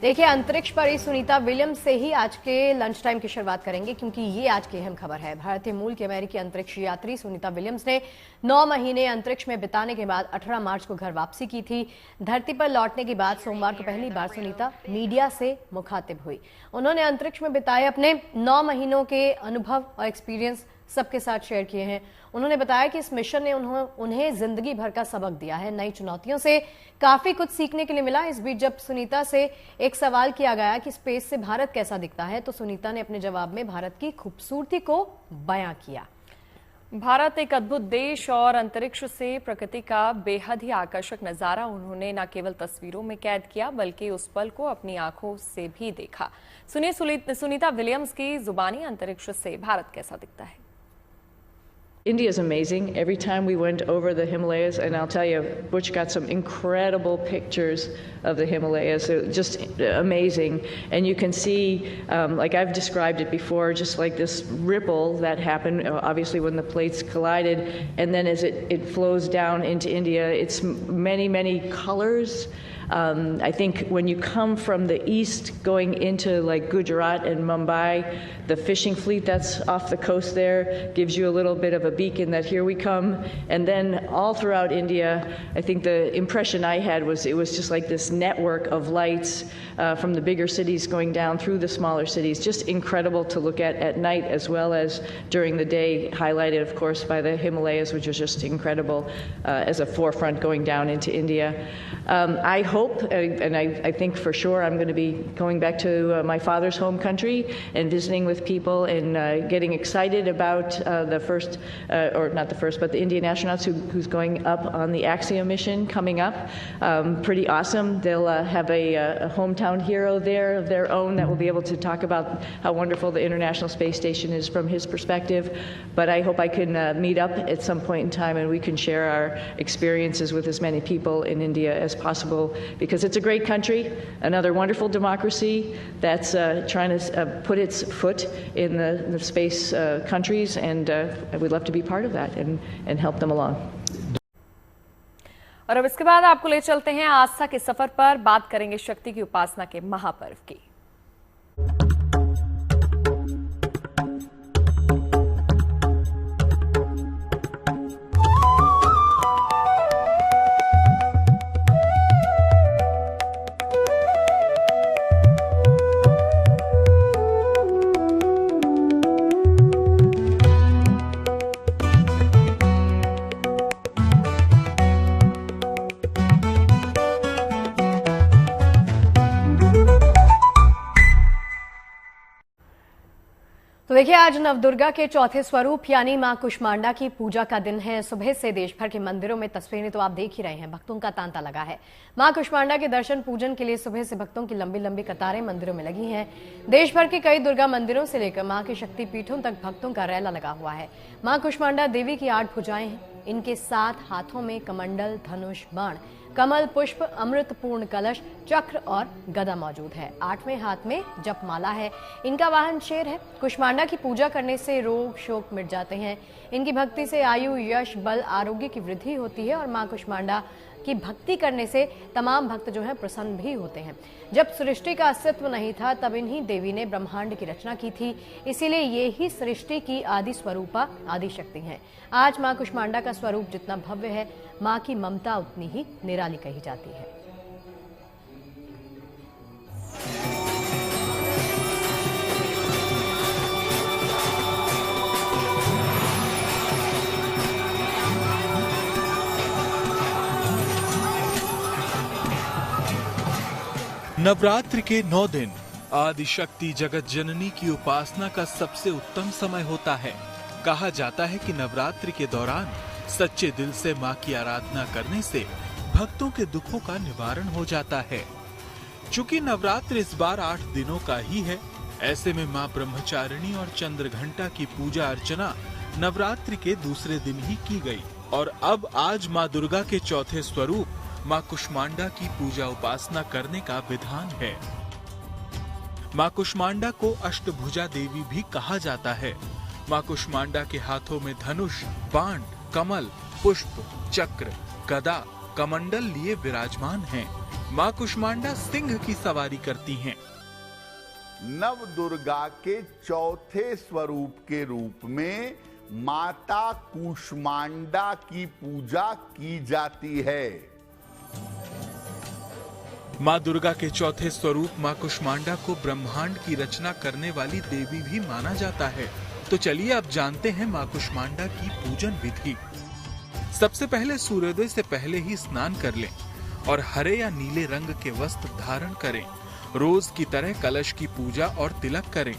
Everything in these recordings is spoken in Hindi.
देखिए, अंतरिक्ष परी सुनीता विलियम्स से ही आज के लंच टाइम की शुरुआत करेंगे, क्योंकि ये आज की अहम खबर है। भारतीय मूल की अमेरिकी अंतरिक्ष यात्री सुनीता विलियम्स ने 9 महीने अंतरिक्ष में बिताने के बाद 18 मार्च को घर वापसी की थी। धरती पर लौटने के बाद सोमवार को पहली बार सुनीता मीडिया से मुखातिब हुई। उन्होंने अंतरिक्ष में बिताए अपने 9 महीनों के अनुभव और एक्सपीरियंस सबके साथ शेयर किए हैं। उन्होंने बताया कि इस मिशन ने उन्हें जिंदगी भर का सबक दिया है। नई चुनौतियों से काफी कुछ सीखने के लिए मिला। इस बीच जब सुनीता से एक सवाल किया गया कि स्पेस से भारत कैसा दिखता है, तो सुनीता ने अपने जवाब में भारत की खूबसूरती को बयां किया। भारत एक अद्भुत देश और अंतरिक्ष से प्रकृति का बेहद ही आकर्षक नजारा उन्होंने न केवल तस्वीरों में कैद किया, बल्कि उस पल को अपनी आंखों से भी देखा। सुनिए सुनीता विलियम्स की जुबानी अंतरिक्ष से भारत कैसा दिखता है। India is amazing. Every time we went over the Himalayas, and I'll tell you, Butch got some incredible pictures of the Himalayas, just amazing. And you can see, like I've described it before, just like this ripple that happened, obviously when the plates collided, and then as it flows down into India, it's many, many colors. I think when you come from the east going into like Gujarat and Mumbai, the fishing fleet that's off the coast there gives you a little bit of a beacon that here we come. And then all throughout India, I think the impression I had was it was just like this network of lights from the bigger cities going down through the smaller cities. Just incredible to look at night as well as during the day, highlighted of course by the Himalayas, which was just incredible as a forefront going down into India. I hope, and I think for sure, I'm going to be going back to my father's home country and visiting with people and getting excited about the first, or not the first, but the Indian astronauts who's going up on the Axiom mission coming up. Pretty awesome. They'll have a hometown hero there of their own that will be able to talk about how wonderful the International Space Station is from his perspective. But I hope I can meet up at some point in time and we can share our experiences with as many people in India as possible, because it's a great country, another wonderful democracy that's trying to put its foot in the space countries, and we'd love to be part of that and help them along. और अब इसके बाद आपको ले चलते हैं आस्था के सफर पर। बात करेंगे शक्ति की उपासना के महापर्व की। तो देखिए, आज नवदुर्गा के चौथे स्वरूप यानी मां कुष्मांडा की पूजा का दिन है। सुबह से देश भर के मंदिरों में तस्वीरें तो आप देख ही रहे हैं, भक्तों का तांता लगा है। मां कुष्मांडा के दर्शन पूजन के लिए सुबह से भक्तों की लंबी लंबी कतारें मंदिरों में लगी हैं। देश भर के कई दुर्गा मंदिरों से लेकर मां के शक्ति पीठों तक भक्तों का रैला लगा हुआ है। मां कुष्मांडा देवी की 8 भुजाएं हैं। इनके 7 हाथों में कमंडल, धनुष, बाण, कमल, पुष्प, अमृतपूर्ण कलश, चक्र और गदा मौजूद है। 8वें हाथ में जपमाला है। इनका वाहन शेर है। कुष्मांडा की पूजा करने से रोग शोक मिट जाते हैं। इनकी भक्ति से आयु, यश, बल, आरोग्य की वृद्धि होती है और मां कुष्मांडा की भक्ति करने से तमाम भक्त जो हैं प्रसन्न भी होते हैं। जब सृष्टि का अस्तित्व नहीं था, तब इन्हीं देवी ने ब्रह्मांड की रचना की थी। इसीलिए ये ही सृष्टि की आदि स्वरूपा, आदि शक्ति हैं। आज मां कुष्मांडा का स्वरूप जितना भव्य है, मां की ममता उतनी ही निराली कही जाती है। नवरात्रि के 9 दिन आदिशक्ति जगत जननी की उपासना का सबसे उत्तम समय होता है। कहा जाता है कि नवरात्रि के दौरान सच्चे दिल से मां की आराधना करने से भक्तों के दुखों का निवारण हो जाता है। चूंकि नवरात्रि इस बार 8 दिनों का ही है, ऐसे में मां ब्रह्मचारिणी और चंद्रघंटा की पूजा अर्चना नवरात्रि के दूसरे दिन ही की गई। और अब आज मां दुर्गा के चौथे स्वरूप मां कुष्मांडा की पूजा उपासना करने का विधान है। मां कुष्मांडा को अष्टभुजा देवी भी कहा जाता है। मां कुष्मांडा के हाथों में धनुष, बाण, कमल, पुष्प, चक्र, गदा, कमंडल लिए विराजमान हैं। मां कुष्मांडा सिंह की सवारी करती हैं। नव दुर्गा के चौथे स्वरूप के रूप में माता कुष्मांडा की पूजा की जाती है। मां दुर्गा के चौथे स्वरूप मां कुष्मांडा को ब्रह्मांड की रचना करने वाली देवी भी माना जाता है। तो चलिए अब जानते हैं मां कुष्मांडा की पूजन विधि। सबसे पहले सूर्योदय से पहले ही स्नान कर लें और हरे या नीले रंग के वस्त्र धारण करें। रोज की तरह कलश की पूजा और तिलक करें।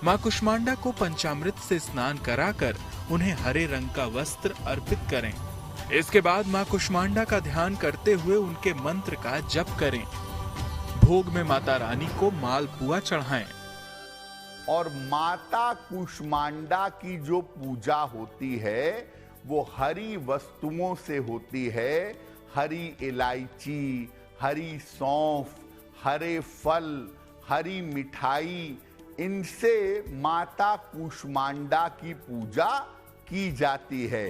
मां कुष्मांडा को पंचामृत से स्नान कराकर उन्हें हरे रंग का वस्त्र अर्पित करें। इसके बाद मां कुष्मांडा का ध्यान करते हुए उनके मंत्र का जप करें। भोग में माता रानी को मालपुआ चढ़ाएं। और माता कुष्मांडा की जो पूजा होती है वो हरी वस्तुओं से होती है। हरी इलायची, हरी सौंफ, हरे फल, हरी मिठाई, इनसे माता कुष्मांडा की पूजा की जाती है।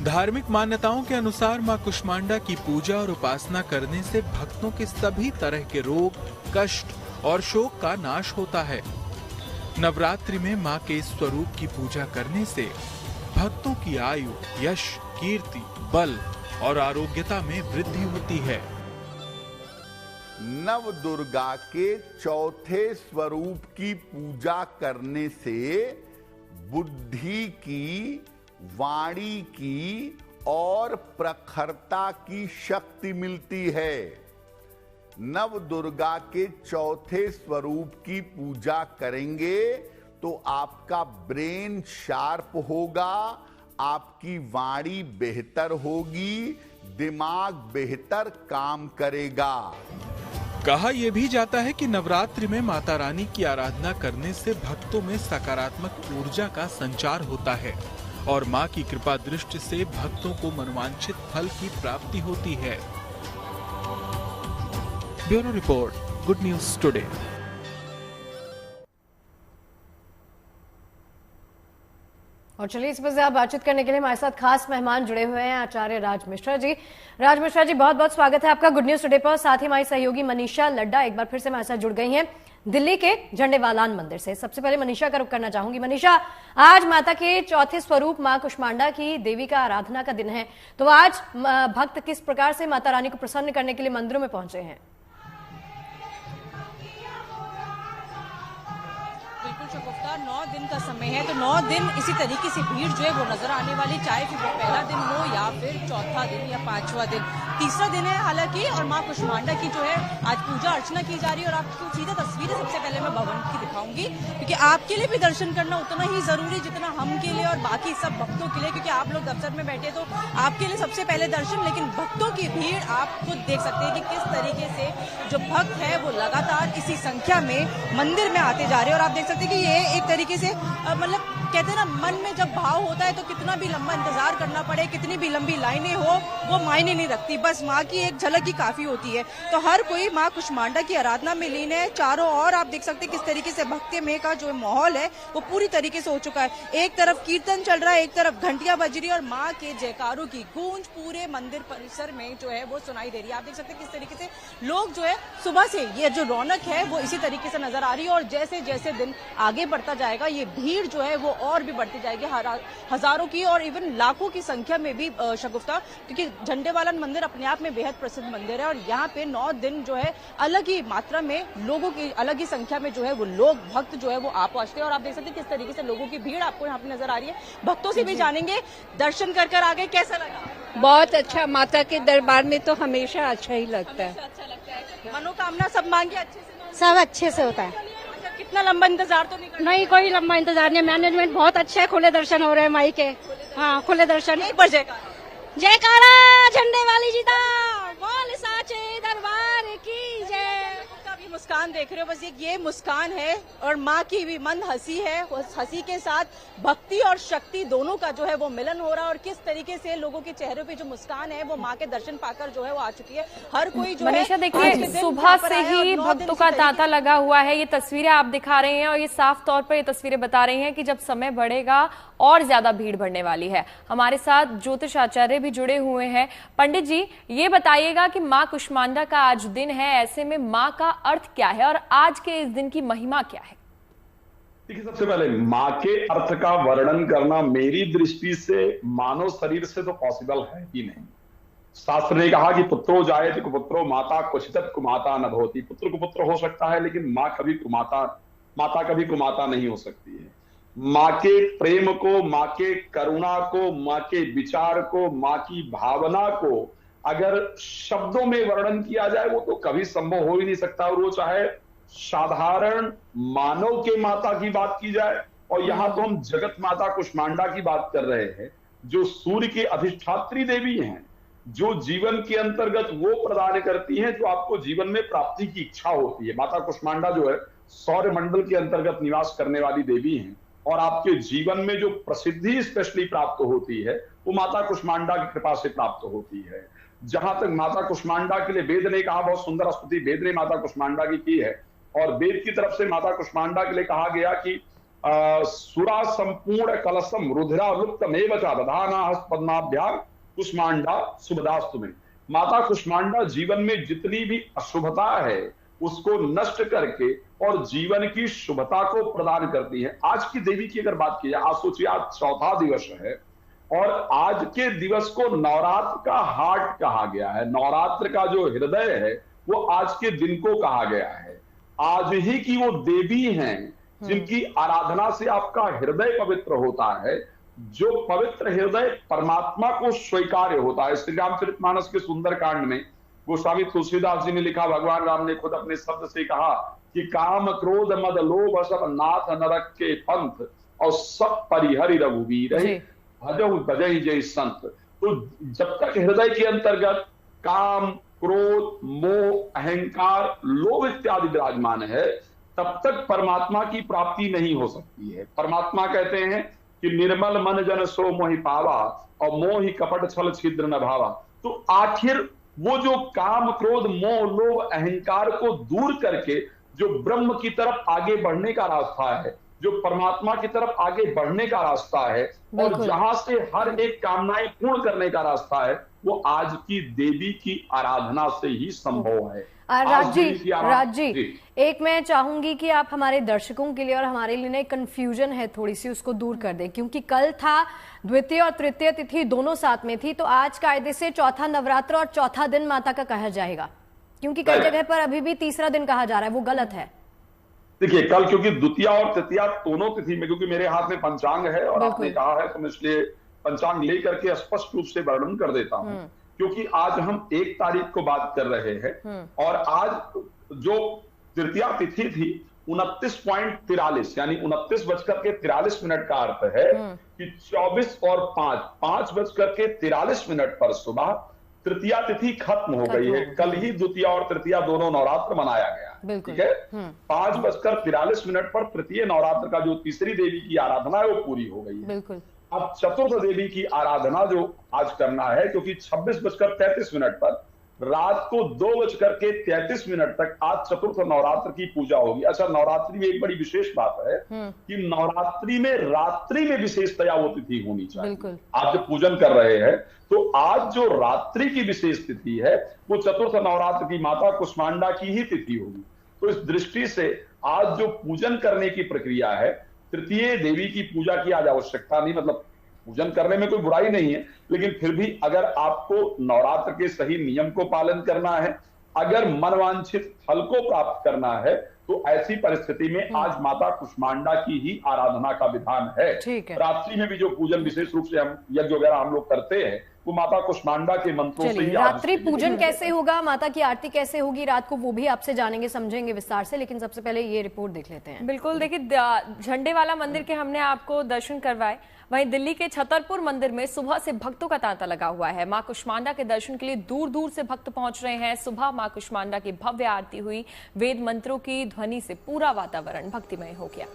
धार्मिक मान्यताओं के अनुसार मां कुष्मांडा की पूजा और उपासना करने से भक्तों के सभी तरह के रोग, कष्ट और शोक का नाश होता है। नवरात्रि में मां के इस स्वरूप की पूजा करने से भक्तों की आयु, यश, कीर्ति, बल और आरोग्यता में वृद्धि होती है। नव दुर्गा के चौथे स्वरूप की पूजा करने से बुद्धि की, वाणी की और प्रखरता की शक्ति मिलती है। नव दुर्गा के चौथे स्वरूप की पूजा करेंगे तो आपका ब्रेन शार्प होगा, आपकी वाणी बेहतर होगी, दिमाग बेहतर काम करेगा। कहा यह भी जाता है कि नवरात्रि में माता रानी की आराधना करने से भक्तों में सकारात्मक ऊर्जा का संचार होता है और मां की कृपा दृष्टि से भक्तों को मनोवांछित फल की प्राप्ति होती है। Bureau report, good news today. और चलिए इस पर से आप बातचीत करने के लिए हमारे साथ खास मेहमान जुड़े हुए हैं, आचार्य राज मिश्रा जी। राज मिश्रा जी, बहुत बहुत स्वागत है आपका गुड न्यूज टुडे पर। साथ ही हमारी सहयोगी मनीषा लड्डा एक बार फिर से हमारे साथ जुड़ गई हैं दिल्ली के झंडेवालान मंदिर से। सबसे पहले मनीषा का रुख करना चाहूंगी। मनीषा, आज माता के चौथे स्वरूप मां कुष्मांडा की देवी का आराधना का दिन है, तो आज भक्त किस प्रकार से माता रानी को प्रसन्न करने के लिए मंदिरों में पहुंचे हैं? बिल्कुल शगुफ्ता, 9 दिन का समय है, तो 9 दिन इसी तरीके से भीड़ जो है वो नजर आने वाली, चाहे फिर वो पहला दिन हो या फिर चौथा दिन या 5वां दिन, तीसरा दिन है हालांकि। और मां कुष्मांडा की जो है आज पूजा अर्चना की जा रही है। और आपको सीधा तस्वीरें सबसे पहले मैं भवन की दिखाऊंगी, क्योंकि आपके लिए भी दर्शन करना उतना ही जरूरी जितना हम के लिए और बाकी सब भक्तों के लिए, क्योंकि आप लोग दफ्तर में बैठे तो आपके लिए सबसे पहले दर्शन, लेकिन भक्तों की भीड़ आप खुद देख सकते हैं कि किस तरीके से जो भक्त है वो लगातार इसी संख्या में मंदिर में आते जा रहे हैं। और आप देख सकते हैं कि ये एक तरीके से मतलब कहते हैं ना, मन में जब भाव होता है तो कितना भी लंबा इंतजार करना पड़े, कितनी भी लंबी लाइनें हो, वो मायने नहीं रखती, बस माँ की एक झलक ही काफी होती है। तो हर कोई माँ कुष्मांडा की आराधना में लीन है। चारों ओर आप देख सकते हैं किस तरीके से भक्तिमय का जो माहौल है वो पूरी तरीके से हो चुका है। एक तरफ कीर्तन चल रहा है, एक तरफ घंटियां बज रही है और माँ के जयकारों की गूंज पूरे मंदिर परिसर में जो है वो सुनाई दे रही है। आप देख सकते हैं किस तरीके से लोग जो है सुबह से ये जो रौनक है वो इसी तरीके से नजर आ रही है। और जैसे जैसे दिन आगे बढ़ता जाएगा ये भीड़ जो है वो और भी बढ़ती जाएगी, हजारों की और इवन लाखों की संख्या में भी शगुफ्ता, क्योंकि झंडेवालान मंदिर अपने आप में बेहद प्रसिद्ध मंदिर है। और यहाँ पे 9 दिन जो है अलग ही मात्रा में लोगों की, अलग ही संख्या में जो है वो लोग भक्त जो है वो आप पहुंचते हैं। और आप देख सकते हैं किस तरीके से लोगों की भीड़ आपको यहाँ पे नजर आ रही है। भक्तों से भी जानेंगे, दर्शन कर आगे कैसा लगा? बहुत अच्छा, माता के दरबार में तो हमेशा अच्छा ही लगता है। अच्छा लगता है। मनोकामना सब मांगे अच्छे से? सब अच्छे से होता है। कितना लंबा इंतजार तो नहीं करना? नहीं, कोई लंबा इंतजार नहीं, मैनेजमेंट बहुत अच्छा है, खुले दर्शन हो रहे हैं माई के। हाँ, खुले दर्शन। एक बार जयकारा झंडे वाली जीता, बोल साचे दरबार की जय। मुस्कान मुस्कान देख रहे हो, बस ये मुस्कान है और माँ की भी मंद हंसी है। उस हंसी के साथ भक्ति और शक्ति दोनों का जो है वो मिलन हो रहा है और किस तरीके से लोगों के चेहरे पे जो मुस्कान है वो माँ के दर्शन पाकर जो है वो आ चुकी है। हर कोई जो मनीषा देखिए, सुबह से ही भक्तों का तांता लगा हुआ है। ये तस्वीरें आप दिखा रहे हैं और ये साफ तौर पर ये तस्वीरें बता रही हैं कि जब समय बढ़ेगा और ज्यादा भीड़ बढ़ने वाली है। हमारे साथ ज्योतिष आचार्य भी जुड़े हुए हैं। पंडित जी, ये बताइएगा कि माँ कुष्मांडा का आज दिन है, ऐसे में माँ का अर्थ क्या है और आज के इस दिन की महिमा क्या है? देखिए, सबसे पहले माँ के अर्थ का वर्णन करना मेरी दृष्टि से मानव शरीर से तो पॉसिबल है ही नहीं। शास्त्र ने कहा कि पुत्रो जायते कुपुत्रो माता क्वचित् कुमाता न भवति। पुत्र कुपुत्र हो सकता है लेकिन माँ कभी कुमाता, माता कभी कुमाता नहीं हो सकती है। माँ के प्रेम को, माँ के करुणा को, माँ के विचार को, माँ की भावना को अगर शब्दों में वर्णन किया जाए वो तो कभी संभव हो ही नहीं सकता। और वो चाहे साधारण मानव के माता की बात की जाए और यहाँ तो हम जगत माता कुष्मांडा की बात कर रहे हैं, जो सूर्य की अधिष्ठात्री देवी हैं, जो जीवन के अंतर्गत वो प्रदान करती हैं जो आपको जीवन में प्राप्ति की इच्छा होती है। माता कुष्मांडा जो है सौर्य मंडल के अंतर्गत निवास करने वाली देवी हैं और आपके जीवन में जो प्रसिद्धि स्पेशली प्राप्त होती है वो माता कुष्मांडा की कृपा से प्राप्त होती है। जहां तक माता कुष्मांडा के लिए वेद ने कहा, बहुत सुंदर स्तुति वेद ने माता कुष्मांडा की है और वेद की तरफ से माता कुष्मांडा के लिए कहा गया कि सुरा संपूर्ण कलशम रुधिरावृत्तमेव च दधाना हस्तपद्माभ्याम कुष्मांडा शुभदास्तु में। माता कुष्मांडा जीवन में जितनी भी अशुभता है उसको नष्ट करके और जीवन की शुभता को प्रदान करती है। आज की देवी की अगर बात की जाए, आज सोचिए आज चौथा दिवस है और आज के दिवस को नवरात्र का हार्ट कहा गया है। नवरात्र का जो हृदय है वो आज के दिन को कहा गया है। आज ही की वो देवी हैं जिनकी आराधना से आपका हृदय पवित्र होता है। जो पवित्र हृदय परमात्मा को स्वीकार्य होता है। श्री रामचरितमानस के सुंदर कांड में गोस्वामी तुलसीदास जी ने लिखा, भगवान राम ने खुद अपने शब्द से कहा कि काम क्रोध मद लोभ सब नाथ नरक के पंथ और सब परिहरि रघुवीर भजहु भजहि जय संत। तो जब तक हृदय के अंतर्गत काम, क्रोध, मोह, अहंकार, लोभ इत्यादि विराजमान है तब तक परमात्मा की प्राप्ति नहीं हो सकती है। परमात्मा कहते हैं कि निर्मल मन जन सो मोहि पावा और मोहि कपट छल छिद्र न भावा। तो आखिर वो जो काम, क्रोध, मोह, लोभ, अहंकार को दूर करके जो ब्रह्म की तरफ आगे बढ़ने का रास्ता है, जो परमात्मा की तरफ आगे बढ़ने का रास्ता है और जहां से हर एक कामनाएं पूर्ण करने का रास्ता है, वो आज की देवी की आराधना से ही संभव है। राज जी, एक मैं चाहूंगी कि आप हमारे दर्शकों के लिए और हमारे लिए कंफ्यूजन है थोड़ी सी, उसको दूर कर दें, क्योंकि कल था द्वितीय और तृतीय तिथि दोनों साथ में थी, तो आज कायदे से चौथा नवरात्र और चौथा दिन माता का कहा जाएगा, क्योंकि कई जगह पर अभी भी तीसरा दिन कहा जा रहा है, वो गलत है। देखिए, कल क्योंकि द्वितीय और तृतीया दोनों तिथि में, क्योंकि मेरे हाथ में पंचांग है और आपने कहा है तो मैं इसलिए पंचांग लेकर के स्पष्ट रूप से वर्णन कर देता हूं, क्योंकि आज हम 1 तारीख को बात कर रहे हैं और आज जो तृतीया तिथि थी 29.43 यानी 29:43 का अर्थ है कि 24 और 5:43 पर सुबह तृतीया तिथि खत्म हो गई है। कल ही द्वितीय और तृतीया दोनों नवरात्र मनाया गया, ठीक है। 5:43 पर तृतीय नवरात्र का जो तीसरी देवी की आराधना है वो पूरी हो गई है। बिल्कुल। अब चतुर्थ देवी की आराधना जो आज करना है, क्योंकि 26:33 पर रात को 2:33 तक आज चतुर्थ नवरात्र की पूजा होगी। अच्छा, नवरात्रि में एक बड़ी विशेष बात है कि नवरात्रि में रात्रि में विशेषतया वो तिथि होनी चाहिए। आप जब पूजन कर रहे हैं तो आज जो रात्रि की विशेष तिथि है वो चतुर्थ नवरात्र की माता कुष्मांडा की ही तिथि होगी। तो इस दृष्टि से आज जो पूजन करने की प्रक्रिया है, तृतीय देवी की पूजा की आज आवश्यकता नहीं, मतलब पूजन करने में कोई बुराई नहीं है, लेकिन फिर भी अगर आपको नवरात्र के सही नियम को पालन करना है, अगर मनवांछित फल को प्राप्त करना है, तो ऐसी परिस्थिति में आज माता कुष्मांडा की ही आराधना का विधान है। रात्रि में भी जो पूजन विशेष रूप से हम यज्ञ वगैरह हम लोग करते हैं, वो माता कुष्मांडा के मंत्रों से ही रात्रि पूजन कैसे होगा, माता की आरती कैसे होगी रात को, वो भी आपसे जानेंगे समझेंगे विस्तार से, लेकिन सबसे पहले ये रिपोर्ट देख लेते हैं। बिल्कुल, देखिए झंडे वाला मंदिर के हमने आपको दर्शन करवाए, वहीं दिल्ली के छतरपुर मंदिर में सुबह से भक्तों का तांता लगा हुआ है। मां कुष्मांडा के दर्शन के लिए दूर दूर से भक्त पहुंच रहे हैं। सुबह मां कुष्मांडा की भव्य आरती हुई, वेद मंत्रों की ध्वनि से पूरा वातावरण भक्तिमय हो गया।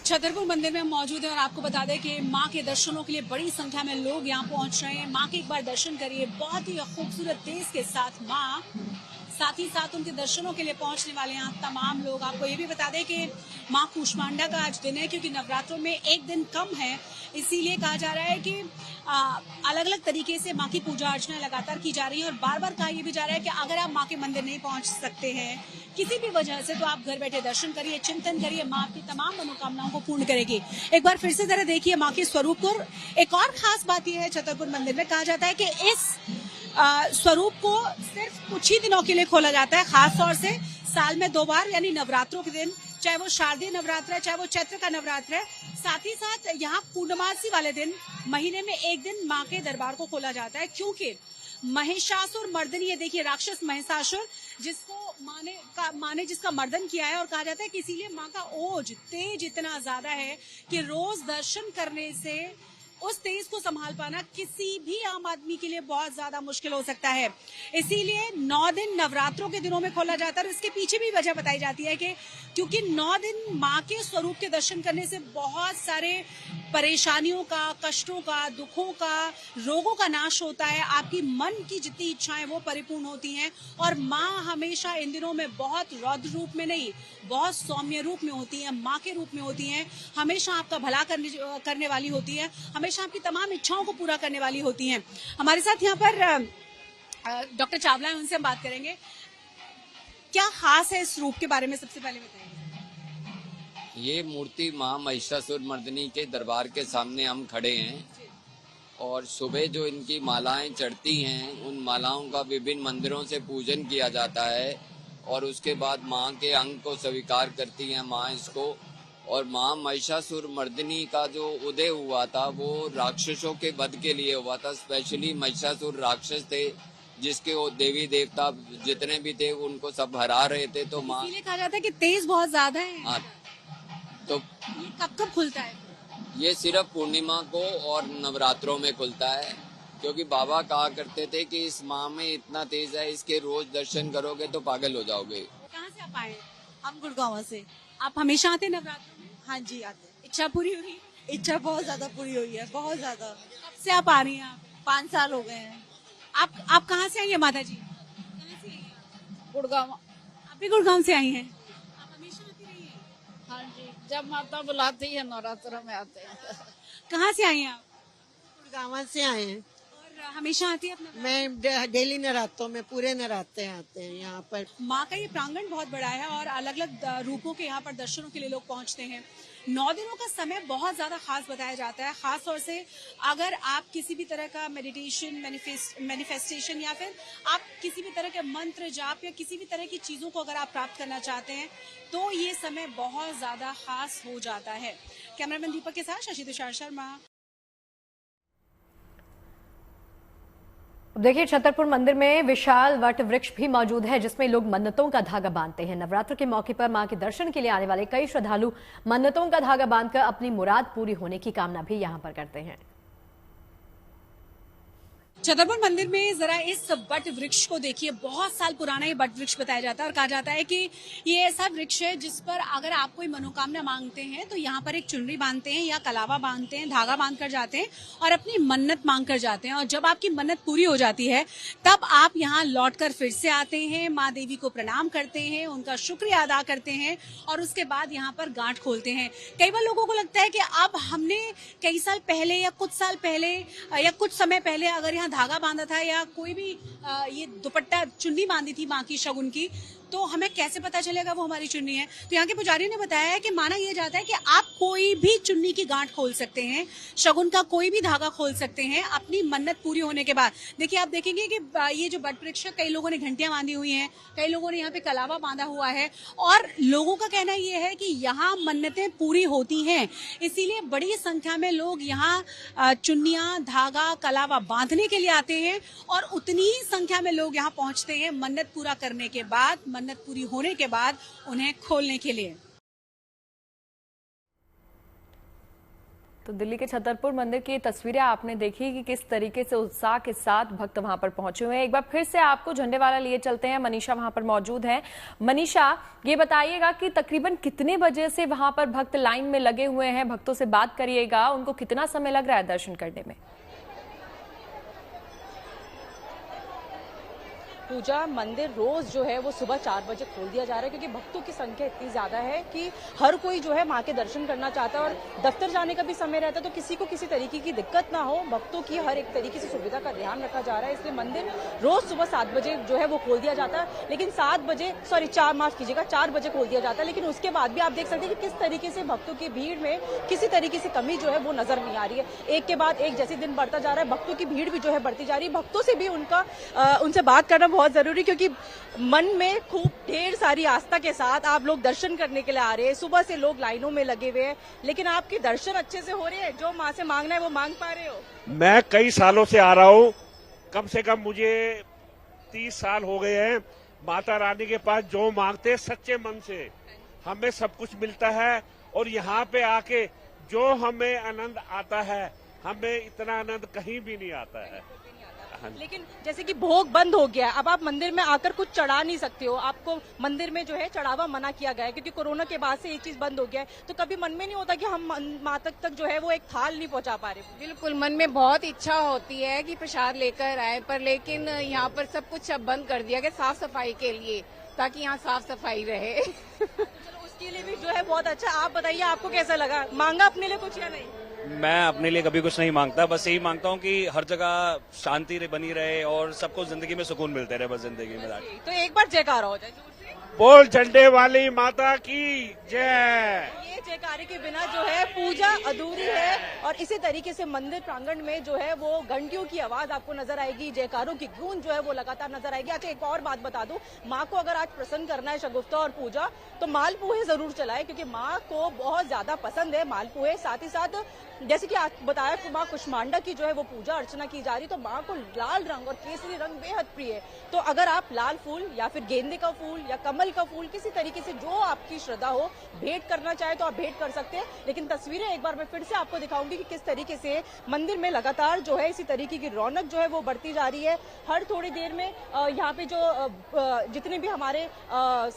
छतरपुर मंदिर में मौजूद है और आपको बता दें कि मां के दर्शनों के लिए बड़ी संख्या में लोग यहां पहुंच रहे हैं। मां के एक बार दर्शन करिए, बहुत ही खूबसूरत तेज के साथ मां, साथ ही साथ उनके दर्शनों के लिए पहुंचने वाले यहाँ तमाम लोग। आपको ये भी बता दें कि मां कुष्मांडा का आज दिन है, क्योंकि नवरात्रों में एक दिन कम है, इसीलिए कहा जा रहा है कि अलग अलग तरीके से मां की पूजा अर्चना लगातार की जा रही है। और बार बार कहा यह भी जा रहा है कि अगर आप मां के मंदिर नहीं पहुंच सकते हैं किसी भी वजह से, तो आप घर बैठे दर्शन करिए, चिंतन करिए, मां आपकी तमाम मनोकामनाओं को पूर्ण करेगी। एक बार फिर से जरा देखिए मां के स्वरूप को। एक और खास बात यह है छतरपुर मंदिर में, कहा जाता है कि इस स्वरूप को सिर्फ कुछ ही दिनों के लिए खोला जाता है, खास तौर से साल में 2 बार, यानी नवरात्रों के दिन, चाहे वो शारदीय नवरात्र है, चाहे वो चैत्र का नवरात्र है। साथ ही साथ यहाँ पूर्णमासी वाले दिन महीने में एक दिन मां के दरबार को खोला जाता है, क्योंकि महिषासुर मर्दनी, ये देखिए राक्षस महिषासुर, जिसको माँ ने जिसका मर्दन किया है, और कहा जाता है कि इसीलिए माँ का ओज तेज इतना ज्यादा है कि रोज दर्शन करने से उस तेज को संभाल पाना किसी भी आम आदमी के लिए बहुत ज्यादा मुश्किल हो सकता है। इसीलिए 9 दिन नवरात्रों के दिनों में खोला जाता है। और इसके पीछे भी वजह बताई जाती है कि क्योंकि 9 दिन माँ के स्वरूप के दर्शन करने से बहुत सारे परेशानियों का, कष्टों का, दुखों का, रोगों का नाश होता है। आपकी मन की जितनी इच्छाएं वो परिपूर्ण होती हैं। और माँ हमेशा इन दिनों में बहुत रौद्र रूप में नहीं, बहुत सौम्य रूप में होती हैं, माँ के रूप में होती हैं। हमेशा आपका भला करने वाली होती है, हमेशा आपकी तमाम इच्छाओं को पूरा करने वाली होती हैं। हमारे साथ यहाँ पर डॉक्टर चावला है, उनसे हम बात करेंगे। क्या खास है इस रूप के बारे में, सबसे पहले बताइए। ये मूर्ति मां महिषासुर मर्दिनी के दरबार के सामने हम खड़े हैं, और सुबह जो इनकी मालाएं चढ़ती हैं, उन मालाओं का विभिन्न मंदिरों से पूजन किया जाता है, और उसके बाद मां के अंग को स्वीकार करती हैं मां इसको। और मां महिषासुर मर्दिनी का जो उदय हुआ था वो राक्षसों के वध के लिए हुआ था। स्पेशली महिषासुर राक्षस थे, जिसके वो देवी देवता जितने भी थे उनको सब हरा रहे थे। तो मां, इसलिए कहा जाता है कि तेज बहुत ज्यादा है। हाँ, तो कब खुलता है? ये सिर्फ पूर्णिमा को और नवरात्रों में खुलता है, क्योंकि बाबा कहा करते थे कि इस माँ में इतना तेज है, इसके रोज दर्शन करोगे तो पागल हो जाओगे। कहाँ से आप आए? हम गुड़गांव से। आप हमेशा आते नवरात्रों में? हाँ जी आते। इच्छा पूरी हुई? इच्छा बहुत ज्यादा पूरी हुई है, बहुत ज्यादा। कब से आप आ रही हैं? 5 साल हो गए हैं। आप कहाँ से आई हैं माता जी? कहाँ से आई हैं? गुड़गांव। आप भी गुड़गांव से आई हैं? आप हमेशा आती रही हैं? हाँ जी, जब माता बुलाती है नवरात्रों में आते हैं। कहाँ से आई हैं आप? गुड़गांव से आए हैं। और हमेशा आती है अपने? मैं डेली नवरात्रों में पूरे नवरात्रे आते हैं यहाँ पर। माँ का ये प्रांगण बहुत बड़ा है और अलग अलग रूपों के यहाँ पर दर्शनों के लिए लोग पहुँचते हैं। 9 दिनों का समय बहुत ज्यादा खास बताया जाता है। खास तौर से अगर आप किसी भी तरह का मेडिटेशन, मैनिफेस्टेशन, या फिर आप किसी भी तरह के मंत्र जाप या किसी भी तरह की चीजों को अगर आप प्राप्त करना चाहते हैं तो ये समय बहुत ज्यादा खास हो जाता है। कैमरामैन दीपक के साथ शशि तुषार शर्मा। देखिए, छतरपुर मंदिर में विशाल वट वृक्ष भी मौजूद है, जिसमें लोग मन्नतों का धागा बांधते हैं। नवरात्र के मौके पर मां के दर्शन के लिए आने वाले कई श्रद्धालु मन्नतों का धागा बांधकर अपनी मुराद पूरी होने की कामना भी यहां पर करते हैं। छतरपुर मंदिर में जरा इस बट वृक्ष को देखिए। बहुत साल पुराना ये बट वृक्ष बताया जाता है और कहा जाता है कि ये ऐसा वृक्ष है जिस पर अगर आप कोई मनोकामना मांगते हैं तो यहाँ पर एक चुनरी बांधते हैं या कलावा बांधते हैं, धागा बांध कर जाते हैं और अपनी मन्नत मांग कर जाते हैं। और जब आपकी मन्नत पूरी हो जाती है तब आप यहाँ लौटकर फिर से आते हैं, माँ देवी को प्रणाम करते हैं, उनका शुक्रिया अदा करते हैं और उसके बाद यहाँ पर गांठ खोलते हैं। कई बार लोगों को लगता है कि अब हमने कई साल पहले या कुछ साल पहले या कुछ समय पहले अगर यहाँ धागा बांधा था या कोई भी ये दुपट्टा चुन्नी बांधी थी माँ की शगुन की, तो हमें कैसे पता चलेगा वो हमारी चुन्नी है? तो यहाँ के पुजारी ने बताया है कि माना यह जाता है कि आप कोई भी चुन्नी की गांठ खोल सकते हैं, शगुन का कोई भी धागा खोल सकते हैं अपनी मन्नत पूरी होने के बाद। देखिए, आप देखेंगे कि ये जो बट वृक्ष, कई लोगों ने घंटियां बांधी हुई हैं, कई लोगों ने यहाँ पे कलावा बांधा हुआ है, और लोगों का कहना यह है कि यहाँ मन्नतें पूरी होती हैं। इसीलिए बड़ी संख्या में लोग यहाँ चुन्नियां, धागा, कलावा बांधने के लिए आते हैं, और उतनी ही संख्या में लोग यहाँ पहुंचते हैं मन्नत पूरा करने के बाद, मन्नत पूरी होने के बाद उन्हें खोलने के लिए। तो दिल्ली के छतरपुर मंदिर की तस्वीरें आपने देखी कि किस तरीके से उत्साह के साथ भक्त वहां पर पहुंचे हुए हैं। एक बार फिर से आपको झंडे वाला लिए चलते हैं, मनीषा वहां पर मौजूद है। मनीषा, ये बताइएगा कि तकरीबन कितने बजे से वहां पर भक्त लाइन में लगे हुए हैं? भक्तों से बात करिएगा, उनको कितना समय लग रहा है दर्शन करने में? पूजा मंदिर रोज जो है वो सुबह 4 बजे खोल दिया जा रहा है, क्योंकि भक्तों की संख्या इतनी ज्यादा है कि हर कोई जो है माँ के दर्शन करना चाहता है, और दफ्तर जाने का भी समय रहता है, तो किसी को किसी तरीके की दिक्कत ना हो, भक्तों की हर एक तरीके से सुविधा का ध्यान रखा जा रहा है। इसलिए मंदिर रोज सुबह 7 बजे जो है वो खोल दिया जाता है, लेकिन 4 बजे खोल दिया जाता है। लेकिन उसके बाद भी आप देख सकते हैं कि किस तरीके से भक्तों की भीड़ में किसी तरीके से कमी जो है वो नजर नहीं आ रही है। एक के बाद एक जैसे दिन बढ़ता जा रहा है, भक्तों की भीड़ भी जो है बढ़ती जा रही है। भक्तों से भी उनसे बात करना बहुत जरूरी, क्योंकि मन में खूब ढेर सारी आस्था के साथ आप लोग दर्शन करने के लिए आ रहे हैं। सुबह से लोग लाइनों में लगे हुए हैं, लेकिन आपके दर्शन अच्छे से हो रहे हैं? जो माँ से मांगना है वो मांग पा रहे हो? मैं कई सालों से आ रहा हूँ, कम से कम मुझे 30 साल हो गए हैं। माता रानी के पास जो मांगते हैं सच्चे मन से हमें सब कुछ मिलता है, और यहाँ पे आके जो हमें आनंद आता है, हमें इतना आनंद कहीं भी नहीं आता है। लेकिन जैसे कि भोग बंद हो गया, अब आप मंदिर में आकर कुछ चढ़ा नहीं सकते हो, आपको मंदिर में जो है चढ़ावा मना किया गया है, क्योंकि कोरोना के बाद से ये चीज बंद हो गया है। तो कभी मन में नहीं होता कि हम माँ तक जो है वो एक थाल नहीं पहुंचा पा रहे? बिल्कुल, मन में बहुत इच्छा होती है कि प्रसाद लेकर आए, पर लेकिन यहाँ पर सब कुछ अब बंद कर दिया गया साफ सफाई के लिए, ताकि यहाँ साफ सफाई रहे। चलो, उसके लिए भी जो है बहुत अच्छा। आप बताइए, आपको कैसा लगा? मांगा अपने लिए कुछ या नहीं? मैं अपने लिए कभी कुछ नहीं मांगता, बस यही मांगता हूँ कि हर जगह शांति बनी रहे और सबको जिंदगी में सुकून मिलते रहे, बस जिंदगी में। तो एक बार जयकारा हो जाए। बोल झंडे वाली माता की जय। ये जयकारे के बिना जो है पूजा अधूरी है, और इसी तरीके से मंदिर प्रांगण में जो है वो घंटियों की आवाज आपको नजर आएगी, जयकारों की गूंज जो है वो लगातार नजर आएगी। अच्छा, एक और बात बता दूं, माँ को अगर आज प्रसन्न करना है शगुफ्ता और पूजा, तो मालपुए जरूर चलाए, क्योंकि माँ को बहुत ज्यादा पसंद है मालपुए। साथ ही साथ जैसे कि आज बताया कि माँ कुष्मांडा की जो है वो पूजा अर्चना की जा रही, तो माँ को लाल रंग और केसरी रंग बेहद प्रिय है। तो अगर आप लाल फूल या फिर गेंदे का फूल या कमल का फूल, किसी तरीके से जो आपकी श्रद्धा हो, भेंट करना चाहे तो आप भेंट कर सकते हैं। लेकिन तस्वीरें एक बार मैं फिर से आपको दिखाऊंगी कि किस तरीके से मंदिर में लगातार जो है इसी तरीके की रौनक जो है वो बढ़ती जा रही है। हर थोड़ी देर में यहाँ पे जो जितने भी हमारे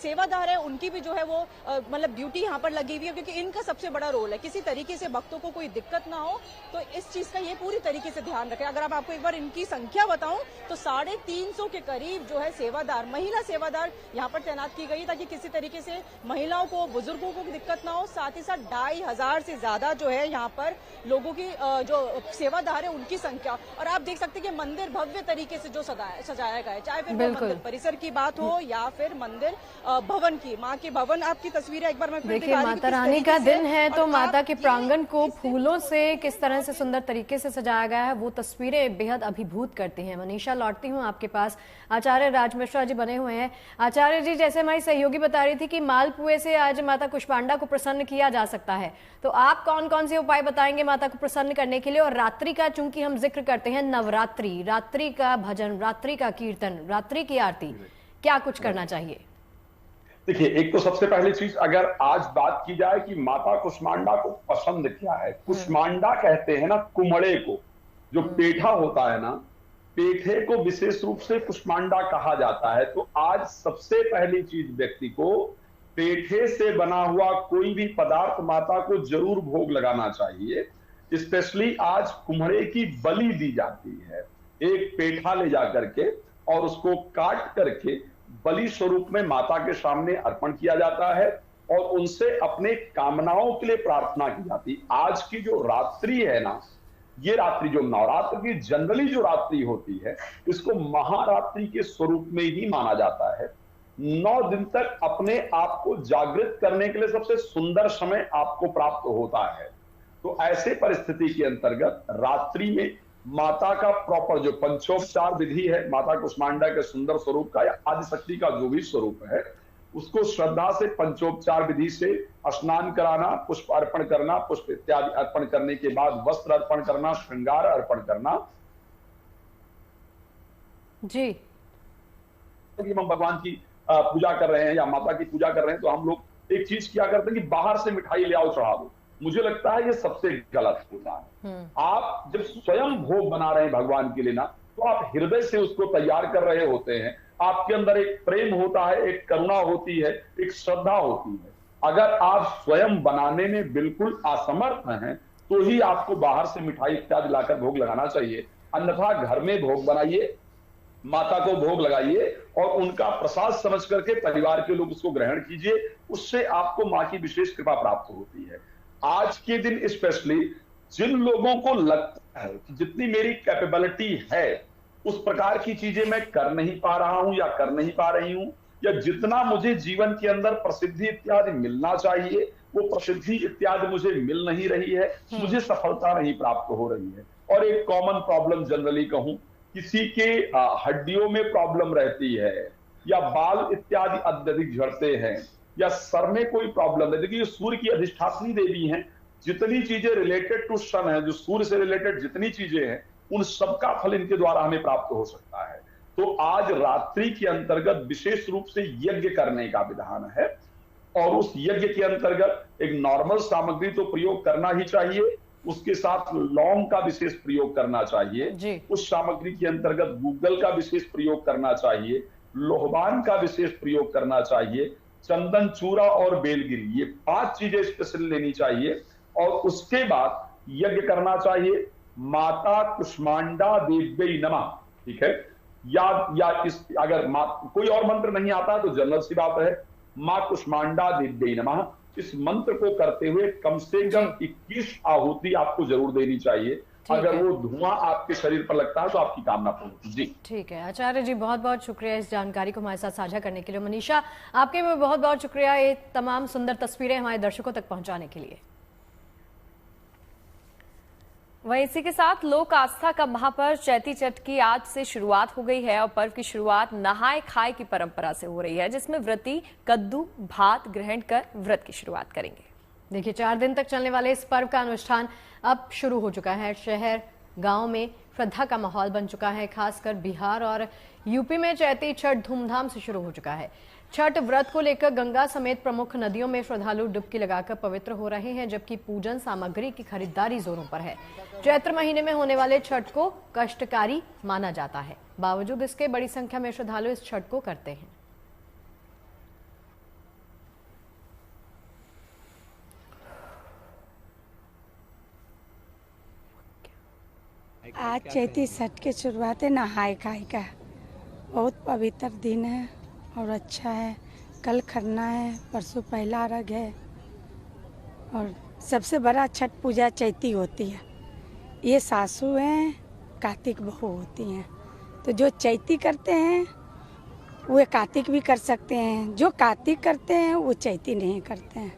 सेवादार है, उनकी भी जो है वो मतलब ड्यूटी यहाँ पर लगी हुई है, क्योंकि इनका सबसे बड़ा रोल है किसी तरीके से भक्तों को कोई दिक्कत ना हो, तो इस चीज का ये पूरी तरीके से ध्यान रखें। अगर आपको एक बार इनकी संख्या बताऊं तो 350 के करीब जो है सेवादार, महिला सेवादार यहाँ पर तैनात की गई, ताकि किसी तरीके से महिलाओं को, बुजुर्गों को दिक्कत ना हो। साथ ही साथ 2500 से ज्यादा जो है यहाँ पर लोगों की जो सेवादार है उनकी संख्या। और आप देख सकते हैं कि मंदिर भव्य तरीके से जो सजाया गया है, चाहे फिर मंदिर परिसर की बात हो या फिर मंदिर भवन की, माँ के भवन। आपकी तस्वीरें एक बार मैं देखिए, माता रानी का दिन है तो माता के प्रांगण को फूलों से किस तरह से सुंदर तरीके से सजाया गया है, वो तस्वीरें बेहद अभिभूत करती हैं। मनीषा, लौटती हूँ आपके पास। आचार्य राज मिश्रा जी बने हुए हैं। आचार्य जी, जैसे हमारी सहयोगी बता रही थी कि मालपुए से आज माता कुष्मांडा को प्रसन्न किया जा सकता है, तो आप कौन कौन से उपाय बताएंगे माता को प्रसन्न करने के लिए? और रात्रि का चूंकि हम जिक्र करते हैं, नवरात्रि, रात्रि का भजन, रात्रि का कीर्तन, रात्रि की आरती, क्या कुछ करना चाहिए? देखिए, एक तो सबसे पहली चीज, अगर आज बात की जाए कि माता कुष्मांडा को पसंद क्या है, कुष्मांडा कहते हैं ना कुमड़े को, जो पेठा होता है ना, पेठे को विशेष रूप से कुष्मांडा कहा जाता है। तो आज सबसे पहली चीज व्यक्ति को पेठे से बना हुआ कोई भी पदार्थ माता को जरूर भोग लगाना चाहिए। स्पेशली आज कुम्हड़े की बलि दी जाती है। एक पेठा ले जाकर के और उसको काट करके बलि स्वरूप में माता के सामने अर्पण किया जाता है और उनसे अपने कामनाओं के लिए प्रार्थना की जाती है। आज की जो रात्रि है ना, ये रात्रि जो नवरात्र की जनरली जो रात्रि होती है, इसको महारात्रि के स्वरूप में ही माना जाता है। 9 दिन तक अपने आप को जागृत करने के लिए सबसे सुंदर समय आपको प्राप्त होता है। तो ऐसे परिस्थिति के अंतर्गत रात्रि में माता का प्रॉपर जो पंचोपचार विधि है, माता कुष्मांडा के सुंदर स्वरूप का या आदिशक्ति का जो भी स्वरूप है, उसको श्रद्धा से पंचोपचार विधि से स्नान कराना, पुष्प अर्पण करना, पुष्प इत्यादि अर्पण करने के बाद वस्त्र अर्पण करना, श्रृंगार अर्पण करना। जी, कि हम भगवान की पूजा कर रहे हैं या माता की पूजा कर रहे हैं तो हम लोग एक चीज क्या करते हैं कि बाहर से मिठाई ले आओ चढ़ा दो। मुझे लगता है ये सबसे गलत होता है। आप जब स्वयं भोग बना रहे हैं भगवान के लिए ना, तो आप हृदय से उसको तैयार कर रहे होते हैं। आपके अंदर एक प्रेम होता है, एक करुणा होती है, एक श्रद्धा होती है। अगर आप स्वयं बनाने में बिल्कुल असमर्थ हैं तो ही आपको बाहर से मिठाई इत्यादि लाकर भोग लगाना चाहिए। अन्यथा घर में भोग बनाइए, माता को भोग लगाइए और उनका प्रसाद समझ करके परिवार के लोग उसको ग्रहण कीजिए। उससे आपको मां की विशेष कृपा प्राप्त होती है। आज के दिन स्पेशली जिन लोगों को लगता है कि जितनी मेरी कैपेबिलिटी है उस प्रकार की चीजें मैं कर नहीं पा रहा हूं या कर नहीं पा रही हूं, या जितना मुझे जीवन के अंदर प्रसिद्धि इत्यादि मिलना चाहिए वो प्रसिद्धि इत्यादि मुझे मिल नहीं रही है, मुझे सफलता नहीं प्राप्त हो रही है। और एक कॉमन प्रॉब्लम जनरली कहूं, किसी के हड्डियों में प्रॉब्लम रहती है या बाल इत्यादि अत्यधिक झड़ते हैं या सर में कोई प्रॉब्लम है। देखिए सूर्य की अधिष्ठात्री देवी हैं, जितनी चीजें रिलेटेड टू सन है, जो सूर्य से रिलेटेड जितनी चीजें हैं उन सबका फल इनके द्वारा हमें प्राप्त हो सकता है। तो आज रात्रि के अंतर्गत विशेष रूप से यज्ञ करने का विधान है और उस यज्ञ के अंतर्गत एक नॉर्मल सामग्री तो प्रयोग करना ही चाहिए, उसके साथ लौंग का विशेष प्रयोग करना चाहिए। उस सामग्री के अंतर्गत गूगल का विशेष प्रयोग करना चाहिए, लोहबान का विशेष प्रयोग करना चाहिए, चंदन चूरा और बेलगिरी, ये 5 चीजें स्पेशल लेनी चाहिए। और उसके बाद यज्ञ करना चाहिए माता कुष्मांडा देव्यै नमः, ठीक है। या इस अगर कोई और मंत्र नहीं आता तो जनरल सी बात है, मां कुष्मांडा देव्यै नमः। इस मंत्र को करते हुए कम से कम 21 आहुति आपको जरूर देनी चाहिए। अगर वो धुआं आपके शरीर पर लगता है तो आपकी कामना पूर्ण होगी। जी ठीक है आचार्य जी, बहुत बहुत शुक्रिया इस जानकारी को हमारे साथ साझा करने के लिए। मनीषा, आपके भी बहुत बहुत शुक्रिया ये तमाम सुंदर तस्वीरें हमारे दर्शकों तक पहुंचाने के लिए। वहीं इसी के साथ लोक आस्था का महापर्व चैती छठ की आज से शुरुआत हो गई है और पर्व की शुरुआत नहाय खाए की परंपरा से हो रही है, जिसमें व्रती कद्दू भात ग्रहण कर व्रत की शुरुआत करेंगे। देखिए 4 दिन तक चलने वाले इस पर्व का अनुष्ठान अब शुरू हो चुका है। शहर गांव में श्रद्धा का माहौल बन चुका है। खासकर बिहार और यूपी में चैती छठ धूमधाम से शुरू हो चुका है। छठ व्रत को लेकर गंगा समेत प्रमुख नदियों में श्रद्धालु डुबकी लगाकर पवित्र हो रहे हैं, जबकि पूजन सामग्री की खरीदारी जोरों पर है। चैत्र महीने में होने वाले छठ को कष्टकारी माना जाता है, बावजूद इसके बड़ी संख्या में श्रद्धालु इस छठ को करते हैं। आज चैती छठ की शुरुआत है नहाय खाए का। बहुत पवित्र दिन है और अच्छा है। कल खरना है, परसों पहला अर्घ है और सबसे बड़ा छठ पूजा चैती होती है। ये सासू हैं, कार्तिक बहू होती हैं, तो जो चैती करते हैं वो कार्तिक भी कर सकते हैं, जो कार्तिक करते हैं वो चैती नहीं करते हैं।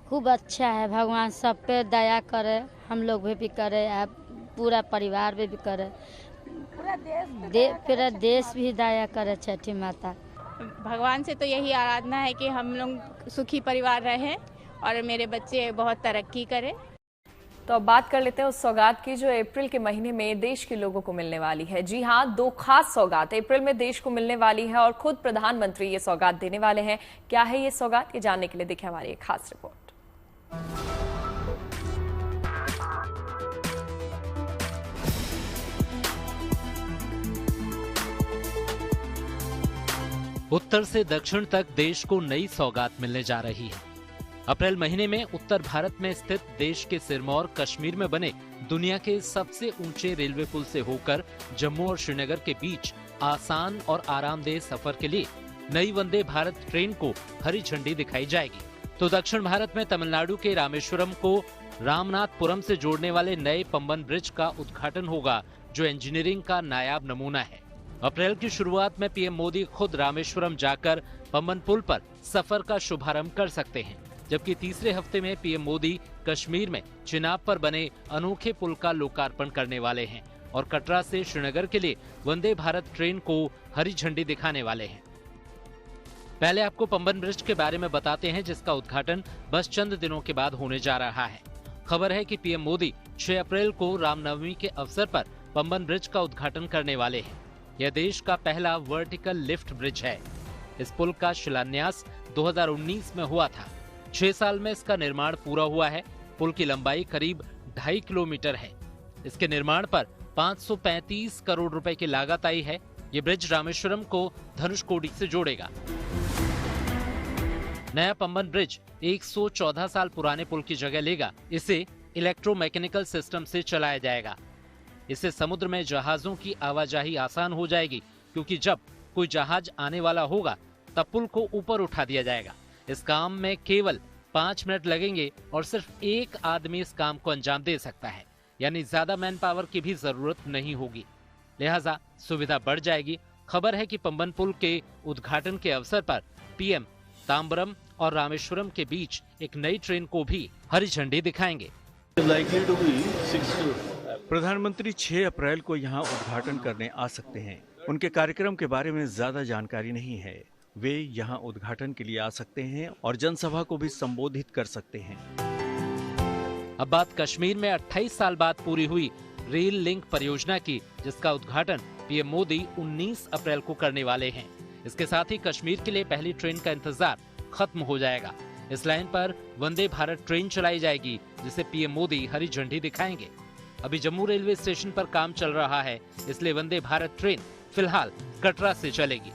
खूब अच्छा है, भगवान सब पे दया करे, हम लोग भी करे, आप पूरा परिवार भी करे, पूरा देश भी दया करे छठी माता। भगवान से तो यही आराधना है कि हम लोग सुखी परिवार रहें और मेरे बच्चे बहुत तरक्की करें। तो अब बात कर लेते हैं उस सौगात की जो अप्रैल के महीने में देश के लोगों को मिलने वाली है। जी हाँ, 2 खास सौगात अप्रैल में देश को मिलने वाली है और खुद प्रधानमंत्री ये सौगात देने वाले हैं। क्या है ये सौगात, ये जानने के लिए देखिए हमारी एक खास रिपोर्ट। उत्तर से दक्षिण तक देश को नई सौगात मिलने जा रही है। अप्रैल महीने में उत्तर भारत में स्थित देश के सिरमौर कश्मीर में बने दुनिया के सबसे ऊंचे रेलवे पुल से होकर जम्मू और श्रीनगर के बीच आसान और आरामदेह सफर के लिए नई वंदे भारत ट्रेन को हरी झंडी दिखाई जाएगी। तो दक्षिण भारत में तमिलनाडु के रामेश्वरम को रामनाथपुरम से जोड़ने वाले नए पंबन ब्रिज का उद्घाटन होगा, जो इंजीनियरिंग का नायाब नमूना है। अप्रैल की शुरुआत में पीएम मोदी खुद रामेश्वरम जाकर पंबन पुल पर सफर का शुभारंभ कर सकते हैं, जबकि तीसरे हफ्ते में पीएम मोदी कश्मीर में चिनाब पर बने अनोखे पुल का लोकार्पण करने वाले हैं और कटरा से श्रीनगर के लिए वंदे भारत ट्रेन को हरी झंडी दिखाने वाले हैं। पहले आपको पंबन ब्रिज के बारे में बताते हैं, जिसका उद्घाटन बस चंद दिनों के बाद होने जा रहा है। खबर है कि पीएम मोदी 6 अप्रैल को रामनवमी के अवसर पर पंबन ब्रिज का उद्घाटन करने वाले हैं। यह देश का पहला वर्टिकल लिफ्ट ब्रिज है। इस पुल का शिलान्यास 2019 में हुआ था। 6 साल में इसका निर्माण पूरा हुआ है। पुल की लंबाई करीब 2.5 किलोमीटर है। इसके निर्माण पर 535 करोड़ रुपए की लागत आई है। ये ब्रिज रामेश्वरम को धनुषकोडी से जोड़ेगा। नया पंबन ब्रिज 114 साल पुराने पुल की जगह लेगा। इसे इलेक्ट्रोमैकेनिकल सिस्टम से चलाया जाएगा। इससे समुद्र में जहाजों की आवाजाही आसान हो जाएगी, क्योंकि जब कोई जहाज आने वाला होगा तब पुल को ऊपर उठा दिया जाएगा। इस काम में केवल 5 मिनट लगेंगे और सिर्फ एक आदमी इस काम को अंजाम दे सकता है, यानी ज्यादा मैन पावर की भी जरूरत नहीं होगी। लिहाजा सुविधा बढ़ जाएगी। खबर है कि पंबन पुल के उद्घाटन के अवसर पर पीएम तांबरम और रामेश्वरम के बीच एक नई ट्रेन को भी हरी झंडी दिखाएंगे। प्रधानमंत्री 6 अप्रैल को यहां उद्घाटन करने आ सकते हैं। उनके कार्यक्रम के बारे में ज्यादा जानकारी नहीं है। वे यहां उद्घाटन के लिए आ सकते हैं और जनसभा को भी संबोधित कर सकते हैं। अब बात कश्मीर में 28 साल बाद पूरी हुई रेल लिंक परियोजना की, जिसका उद्घाटन पीएम मोदी 19 अप्रैल को करने वाले हैं। इसके साथ ही कश्मीर के लिए पहली ट्रेन का इंतजार खत्म हो जाएगा। इस लाइन पर वंदे भारत ट्रेन चलाई जाएगी, जिसे पीएम मोदी हरी झंडी दिखाएंगे। अभी जम्मू रेलवे स्टेशन पर काम चल रहा है, इसलिए वंदे भारत ट्रेन फिलहाल कटरा से चलेगी।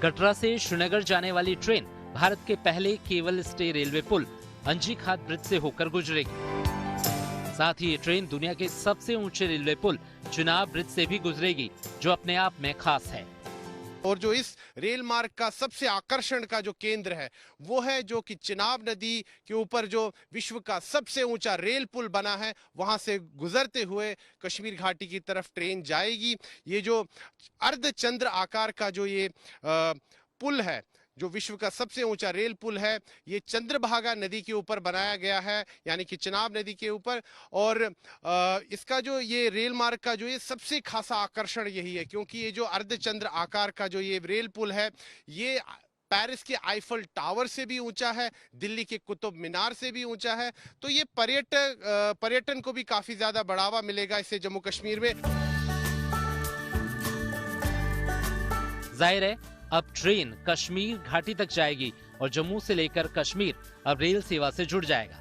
कटरा से श्रीनगर जाने वाली ट्रेन भारत के पहले केवल स्टे रेलवे पुल अंजीघाट ब्रिज से होकर गुजरेगी। साथ ही ये ट्रेन दुनिया के सबसे ऊंचे रेलवे पुल चिनाब ब्रिज से भी गुजरेगी, जो अपने आप में खास है। और जो इस रेल मार्ग का सबसे आकर्षण का जो केंद्र है वो है जो कि चिनाब नदी के ऊपर जो विश्व का सबसे ऊंचा रेल पुल बना है, वहां से गुजरते हुए कश्मीर घाटी की तरफ ट्रेन जाएगी। ये जो अर्धचंद्र आकार का जो ये पुल है, जो विश्व का सबसे ऊंचा रेल पुल है, ये चंद्रभागा नदी के ऊपर बनाया गया है, यानी कि चिनाब नदी के ऊपर। और इसका जो ये रेल मार्ग का जो ये सबसे खासा आकर्षण यही है, क्योंकि ये जो अर्धचंद्र आकार का जो ये रेल पुल है, ये पेरिस के आईफल टावर से भी ऊंचा है, दिल्ली के कुतुब मीनार से भी ऊंचा है। तो ये पर्यटन को भी काफी ज्यादा बढ़ावा मिलेगा इससे जम्मू कश्मीर में। जाहिर है अब ट्रेन कश्मीर घाटी तक जाएगी और जम्मू से लेकर कश्मीर अब रेल सेवा से जुड़ जाएगा।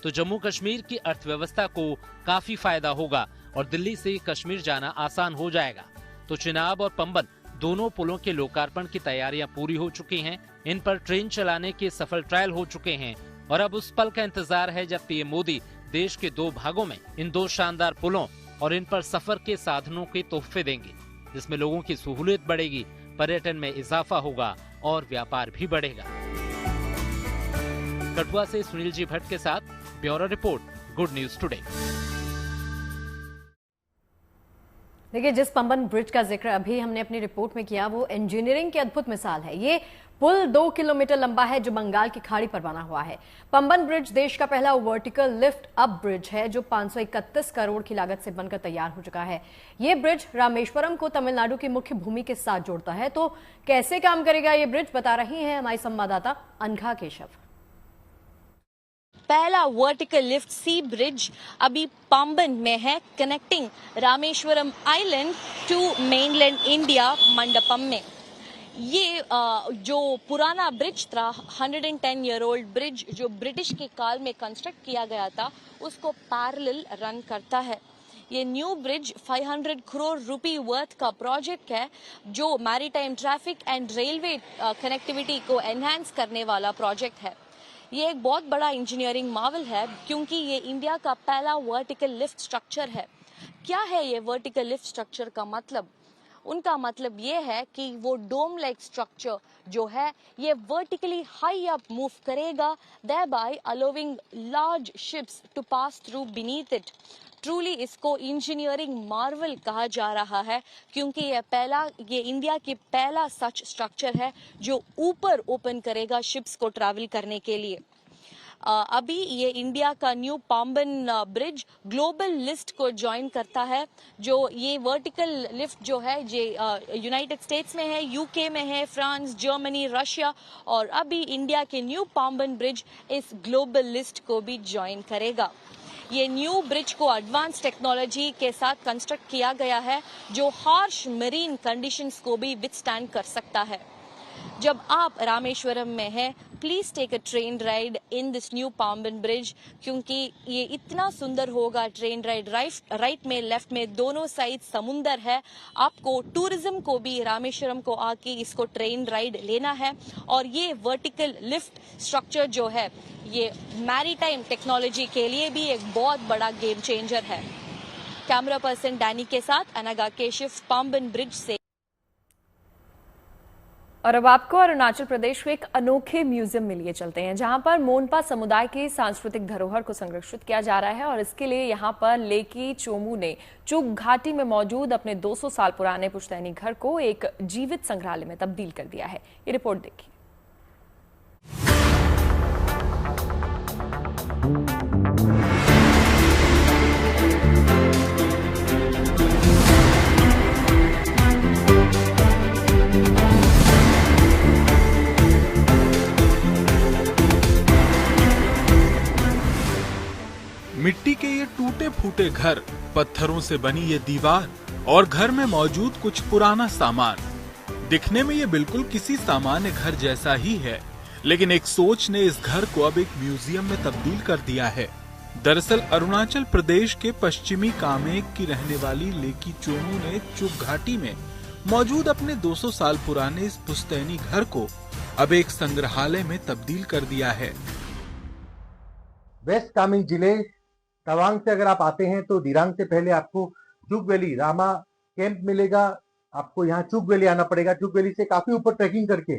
तो जम्मू कश्मीर की अर्थव्यवस्था को काफी फायदा होगा और दिल्ली से कश्मीर जाना आसान हो जाएगा। तो चिनाब और पंबन दोनों पुलों के लोकार्पण की तैयारियां पूरी हो चुकी हैं। इन पर ट्रेन चलाने के सफल ट्रायल हो चुके हैं और अब उस पल का इंतजार है जब पीएम मोदी देश के 2 भागों में इन 2 शानदार पुलों और इन पर सफर के साधनों के तोहफे देंगे, जिसमें लोगों की सहूलियत बढ़ेगी, पर्यटन में इजाफा होगा और व्यापार भी बढ़ेगा। कठुआ से सुनील जी भट्ट के साथ bureau report, good news today. देखिए, जिस पंबन ब्रिज का जिक्र अभी हमने अपनी रिपोर्ट में किया, वो इंजीनियरिंग की अद्भुत मिसाल है। ये पुल 2 किलोमीटर लंबा है, जो बंगाल की खाड़ी पर बना हुआ है। पंबन ब्रिज देश का पहला वर्टिकल लिफ्ट अप ब्रिज है, जो 531 करोड़ की लागत से बनकर तैयार हो चुका है। ये ब्रिज रामेश्वरम को तमिलनाडु की मुख्य भूमि के साथ जोड़ता है। तो कैसे काम करेगा ये ब्रिज, बता रही हैं हमारी संवाददाता अनघा केशव। पहला वर्टिकल लिफ्ट सी ब्रिज अभी पंबन में है, connecting Rameswaram island to mainland India Mandapam में। ये जो पुराना ब्रिज था, 110 ईयर ओल्ड ब्रिज, जो ब्रिटिश के काल में कंस्ट्रक्ट किया गया था, उसको पैरेलल रन करता है। ये न्यू ब्रिज 500 करोड़ रुपए वर्थ का प्रोजेक्ट है, जो maritime traffic and railway connectivity को एनहांस करने वाला प्रोजेक्ट है। ये एक बहुत बड़ा इंजीनियरिंग मार्वल है, क्योंकि ये इंडिया का पहला वर्टिकल लिफ्ट स्ट्रक्चर है। क्या है ये वर्टिकल लिफ्ट स्ट्रक्चर का मतलब? उनका मतलब ये है कि वो डोम लाइक स्ट्रक्चर जो है, ये वर्टिकली हाई अप मूव करेगा, thereby allowing large ships to pass through beneath it। Truly इसको इंजीनियरिंग मार्वल कहा जा रहा है, क्योंकि ये इंडिया की पहला सच स्ट्रक्चर है जो ऊपर ओपन करेगा शिप्स को ट्रैवल करने के लिए। अभी ये इंडिया का new Pamban bridge global list को ज्वाइन करता है। जो ये वर्टिकल लिफ्ट जो है ये यूनाइटेड स्टेट्स में है, यूके में है, फ्रांस, जर्मनी, रशिया, और अभी इंडिया के न्यू पाम्बन ब्रिज इस ग्लोबल लिस्ट को भी ज्वाइन करेगा। ये न्यू ब्रिज को एडवांस टेक्नोलॉजी के साथ कंस्ट्रक्ट किया गया है जो हार्श मरीन कंडीशंस को भी विथस्टैंड कर सकता है। जब आप रामेश्वरम में हैं, please take a train ride in this new Pamban bridge, क्योंकि ये इतना सुंदर होगा। ट्रेन राइड राइट में, लेफ्ट में, दोनों साइड समुंदर है। आपको टूरिज्म को भी रामेश्वरम को आके इसको ट्रेन राइड लेना है। और ये वर्टिकल लिफ्ट स्ट्रक्चर जो है ये मैरीटाइम टेक्नोलॉजी के लिए भी एक बहुत बड़ा गेम चेंजर है। कैमरा पर्सन डैनी के साथ अनगा केशव, पाम्बन ब्रिज से। और अब आपको अरुणाचल प्रदेश में एक अनोखे म्यूजियम में लिए चलते हैं, जहां पर मोनपा समुदाय की सांस्कृतिक धरोहर को संरक्षित किया जा रहा है। और इसके लिए यहां पर लेकी चोमू ने चुग घाटी में मौजूद अपने 200 साल पुराने पुश्तैनी घर को एक जीवित संग्रहालय में तब्दील कर दिया है। ये रिपोर्ट देखिए। मिट्टी के ये टूटे फूटे घर, पत्थरों से बनी ये दीवार और घर में मौजूद कुछ पुराना सामान, दिखने में ये बिल्कुल किसी सामान्य घर जैसा ही है, लेकिन एक सोच ने इस घर को अब एक म्यूजियम में तब्दील कर दिया है। दरअसल अरुणाचल प्रदेश के पश्चिमी कामेंग की रहने वाली लेकी चोमू ने चुग घाटी में मौजूद अपने 200 साल पुराने इस पुश्तैनी घर को अब एक संग्रहालय में तब्दील कर दिया है। वेस्ट कामेंग जिले तवांग से अगर आप आते हैं तो दिरांग से पहले आपको चुग वैली रामा कैंप मिलेगा। आपको यहाँ चुग वैली आना पड़ेगा। चुग वैली से काफी ऊपर ट्रैकिंग करके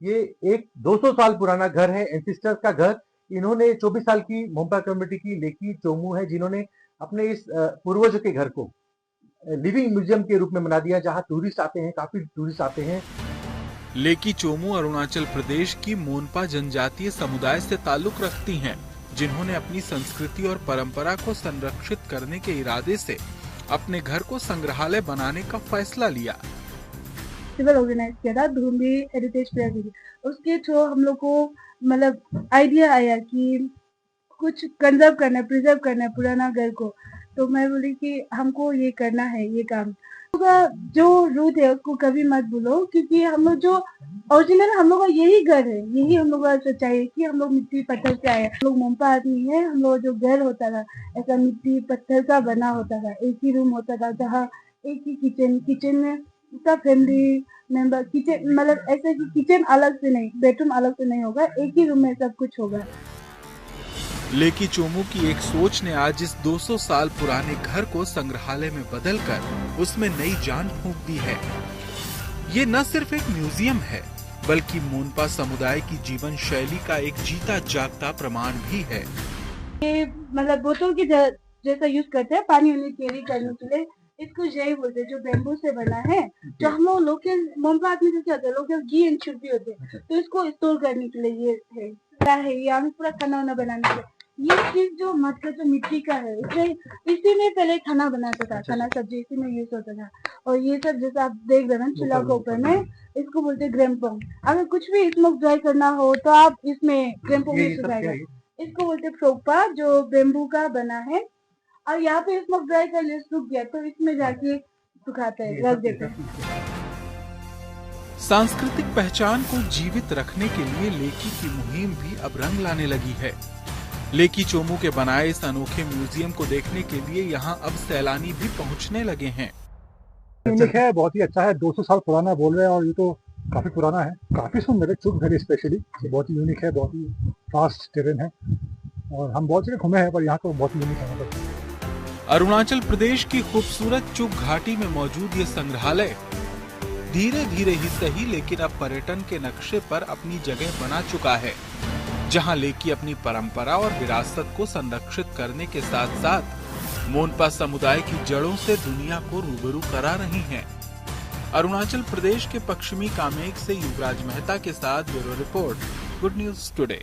ये एक 200 साल पुराना घर है, एंसिस्टर्स का घर। इन्होंने 24 साल की मोम्पा कम्युनिटी की लेकी चोमू है, जिन्होंने अपने इस पूर्वजों के घर को लिविंग म्यूजियम के रूप में बना दिया, जहाँ टूरिस्ट आते हैं, काफी टूरिस्ट आते हैं। लेकी चोमू अरुणाचल प्रदेश की मोनपा जनजातीय समुदाय से ताल्लुक रखती हैं, जिन्होंने अपनी संस्कृति और परंपरा को संरक्षित करने के इरादे से अपने घर को संग्रहालय बनाने का फैसला लिया। फेस्टिवल ऑर्गेनाइज किया था धूमरी हेरिटेज फेयर, उसके थ्रू हम लोग को मतलब आइडिया आया कि कुछ कंजर्व करना है, प्रिजर्व करना है पुराना घर को। तो मैं बोली कि हमको ये करना है, ये काम जो रूट है उसको कभी मत भूलो, क्योंकि हम लोग जो ओरिजिनल हम लोग का यही घर है, यही हम लोग का सच्चाई है कि हम लोग मिट्टी पत्थर से आए। हम लोग मोम्पा आदमी है, हम लोग जो घर होता था ऐसा मिट्टी पत्थर का बना होता था। एक ही रूम होता था जहाँ एक ही किचन में सब फैमिली मेंबर, किचन मतलब ऐसे कि किचन अलग से नहीं, बेडरूम अलग से नहीं होगा, एक ही रूम में सब कुछ होगा। लेकी चोमू की एक सोच ने आज इस 200 साल पुराने घर को संग्रहालय में बदलकर उसमें नई जान फूंक दी है। ये न सिर्फ एक म्यूजियम है, बल्कि मोनपा समुदाय की जीवन शैली का एक जीता जागता प्रमाण भी है। ये मतलब बोतल की जैसा यूज करते हैं पानी उन्हें कैरी करने के लिए, इसको यही बोलते हैं, जो बेम्बू से बना है। जो हम लोग लोकल मोम्पा आदमी जैसे होते हैं, लोकल घी एंड शुड भी होते हैं, तो इसको स्टोर करने के लिए ये है। यहाँ में पूरा खाना वाना बनाने के लिए ये चीज जो मतलब जो मिट्टी का है, इसी में पहले खाना बनाता था, खाना सब्जी इसी में यूज होता था। और ये सब जैसा आप देख रहे हैं चूल्हा के ऊपर में, इसको बोलते हैं ग्रैम्पोंग। अगर कुछ भी स्मोक ड्राई करना हो तो आप इसमें ग्रैम्पोंग में सुखाएगा। इसको बोलते हैं फ्रोकपा, जो बेम्बू का बना है। और यहाँ पे स्मोक ड्राई कर लिया, सूख गया तो इसमें जाके सुखाते हैं, रख देते हैं। सांस्कृतिक पहचान को जीवित रखने के लिए लेकी की मुहिम भी अब रंग लाने लगी है। लेकी चोमू के बनाए इस अनोखे म्यूजियम को देखने के लिए यहाँ अब सैलानी भी पहुँचने लगे हैं। यूनिक है, बहुत ही अच्छा है। 200 साल पुराना बोल रहे हैं और ये तो काफी पुराना है, काफी सुंदर है। चुग वैली स्पेशली बहुत ही यूनिक है, बहुत ही फास्ट टेरेन है और हम बहुत जगह घूमे हैं पर यहाँ तो बहुत यूनिक है। अरुणाचल प्रदेश की खूबसूरत चुग घाटी में मौजूद ये संग्रहालय धीरे धीरे ही सही, लेकिन अब पर्यटन के नक्शे पर अपनी जगह बना चुका है, जहां लेकी अपनी परंपरा और विरासत को संरक्षित करने के साथ साथ मोनपा समुदाय की जड़ों से दुनिया को रूबरू करा रही हैं। अरुणाचल प्रदेश के पश्चिमी कामेंग से युवराज मेहता के साथ bureau report, good news today.